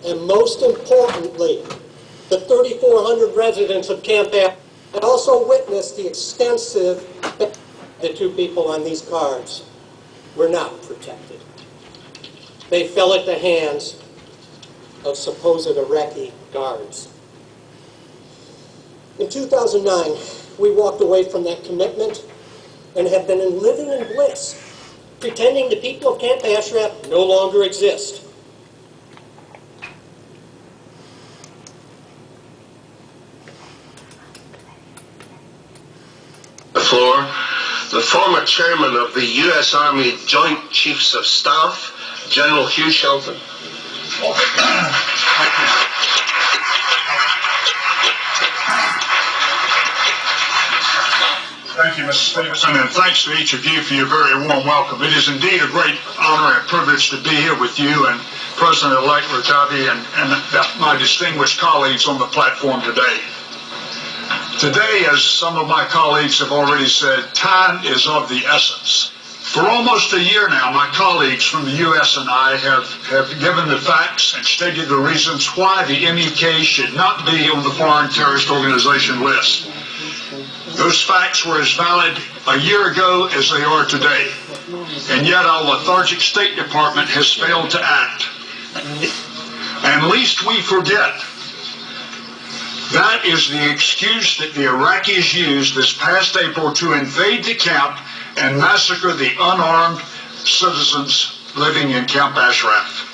And most importantly, the 3,400 residents of Camp Ashram also witnessed the extensive. The two people on these cards were not protected. They fell at the hands of supposed Iraqi guards. In 2009, we walked away from that commitment and have been living in bliss, pretending the people of Camp Ashraf no longer exist. The floor, the former chairman of the U.S. Army Joint Chiefs of Staff, General Hugh Shelton. Thank you, Mr. Stevenson, and thanks to each of you for your very warm welcome. It is indeed a great honor and privilege to be here with you and President-elect Rajavi and my distinguished colleagues on the platform today. Today, as some of my colleagues have already said, time is of the essence. For almost a year now, my colleagues from the U.S. and I have given the facts and stated the reasons why the MEK should not be on the Foreign Terrorist Organization list. Those facts were as valid a year ago as they are today, and yet our lethargic State Department has failed to act. And lest we forget, that is the excuse that the Iraqis used this past April to invade the camp and massacre the unarmed citizens living in Camp Ashraf.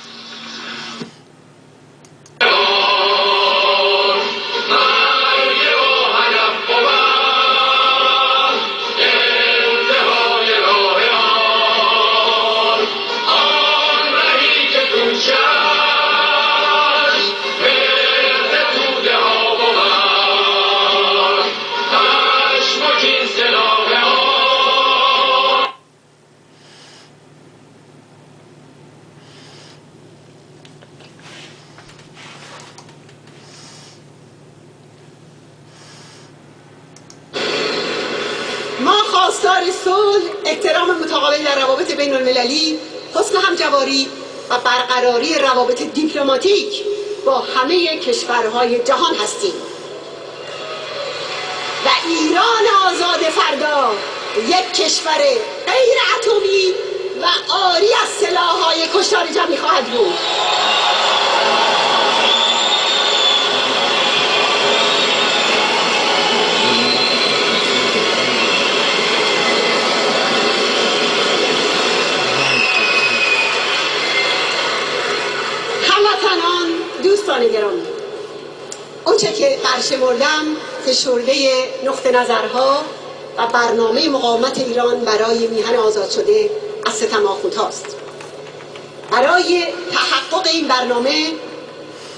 احترام متقابل در روابط بین المللی، حسن همجواری و برقراری روابط دیپلماتیک با همه کشورهای جهان هستیم. و ایران آزاد فردا یک کشور غیر اتمی و عاری از سلاح‌های کشتار جمعی خواهد بود. دوستان گرامی، اونچه که برشمردم فشرده نقطه نظرها و برنامه مقاومت ایران برای میهن آزاد شده از ستم آخوندهاست. برای تحقق این برنامه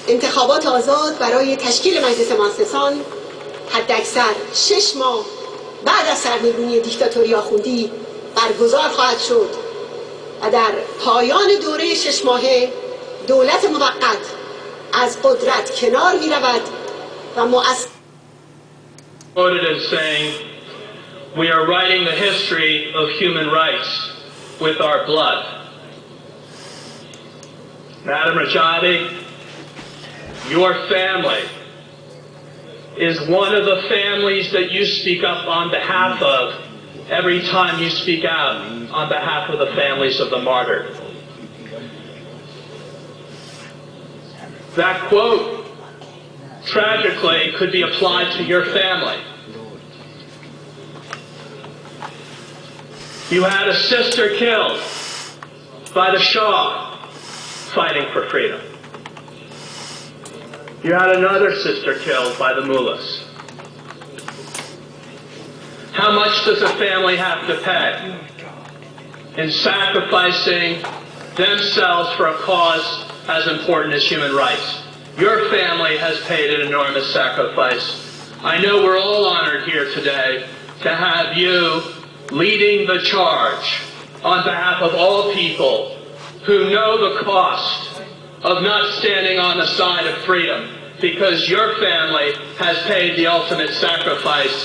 انتخابات آزاد برای تشکیل مجلس مؤسسان حداکثر 6 ماه بعد از سرنگونی دیکتاتوری آخوندی برگزار خواهد شد و در پایان دوره 6 ماهه دولت موقت از قدرت کنار می رود و مؤسسه quoted as saying, "We are writing the history of human rights with our blood." Madam Rajavi, your family is one of the families that you speak up on behalf of every time you speak out on behalf of the families of the martyred. That quote, tragically, could be applied to your family. You had a sister killed by the Shah fighting for freedom. You had another sister killed by the mullahs. How much does a family have to pay in sacrificing themselves for a cause as important as human rights? Your family has paid an enormous sacrifice. I know we're all honored here today to have you leading the charge on behalf of all people who know the cost of not standing on the side of freedom, because your family has paid the ultimate sacrifice,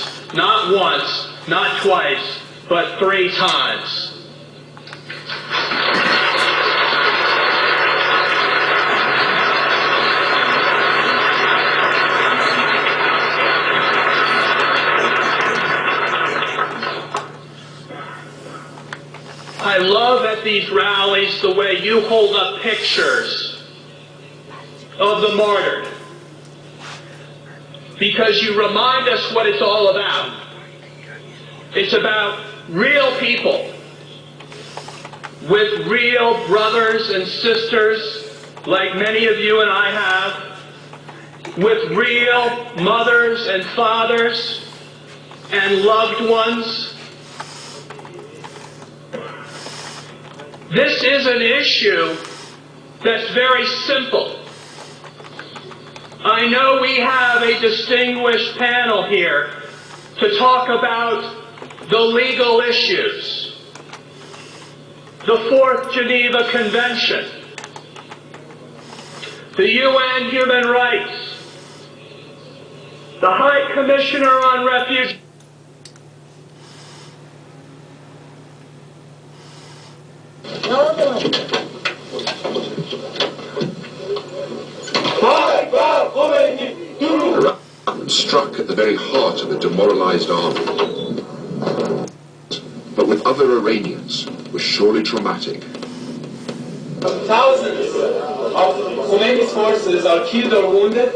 not once, not twice, but 3 times. at these rallies the way you hold up pictures of the martyred, because you remind us what it's all about. It's about real people with real brothers and sisters like many of you and I have, with real mothers and fathers and loved ones. This is an issue that's very simple. I know we have a distinguished panel here to talk about the legal issues. The Fourth Geneva Convention, the UN Human Rights, the High Commissioner on Refugees. Iran struck at the very heart of a demoralized army. But with other Iranians was surely traumatic. Thousands of Khomeini's forces are killed or wounded.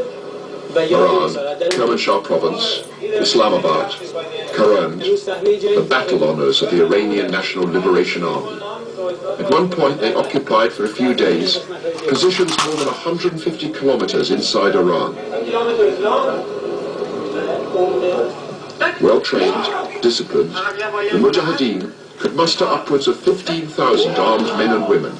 Iran, Kermanshah province, Islamabad, Karand, the battle honours of the Iranian National Liberation Army. At one point they occupied for a few days positions more than 150 kilometers inside Iran. Well trained, disciplined, the Mujahideen could muster upwards of 15,000 armed men and women.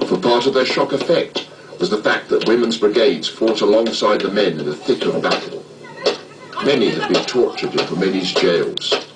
For part of their shock effect was the fact that women's brigades fought alongside the men in the thick of battle. Many had been tortured in Khomeini's jails.